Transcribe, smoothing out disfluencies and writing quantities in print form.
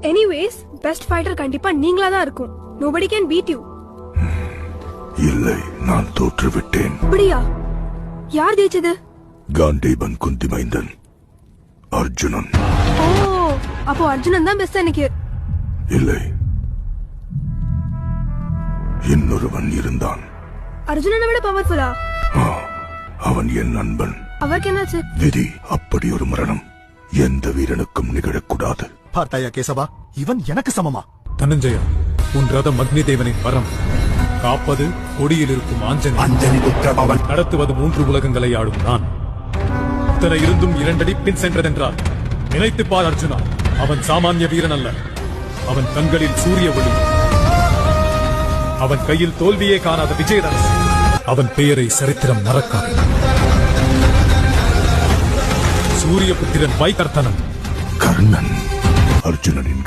Anyways best fighter கண்டிப்பா நீங்களா தான் இருக்கும். nobody can beat you. இல்லை, நான் தோற்றுவிட்டேன். அப்படியா? யார் ஜெயிச்சது? காண்டீபன் குந்தி மைந்தன் அர்ஜுனன். ஓ, அப்போ அர்ஜுனன் தான் பெஸ்ட் எனக்கு. இல்லை, இன்னொருவன் இருந்தான். அர்ஜுனனை விட பவர்ஃபுல்லா? அவன் என் நண்பன். அவருக்கு என்னாச்சு? விதி, அப்படி ஒரு மரணம் எந்த வீரனுக்கும் நிகழக்கூடாது. பார்த்தாயா கேசவா, இவன் எனக்கு சமமா? தனஞ்சயா, உன் ரதம் அக்னி தேவனின் வரம். காப்பது கொடியில் இருக்கும் ஆஞ்சனி புத்திரபவன். நடத்துவது 3 உலகங்களை ஆடும் நான். இத்தனை இருந்தும் 2 அடி பின் சென்றதென்றால் நினைத்துப் பார் அர்ஜுனா, அவன் சாமானிய வீரன் அல்ல. அவன் கண்களில் சூரிய ஒளி. அவன் கையில் தோல்வியே காணாத விஜயதனஸ். அவன் பெயரை சரித்திரம் மறக்காது. சூரிய புத்திரன் வைகர்த்தனன். கர்ணன் அர்ஜுனனின்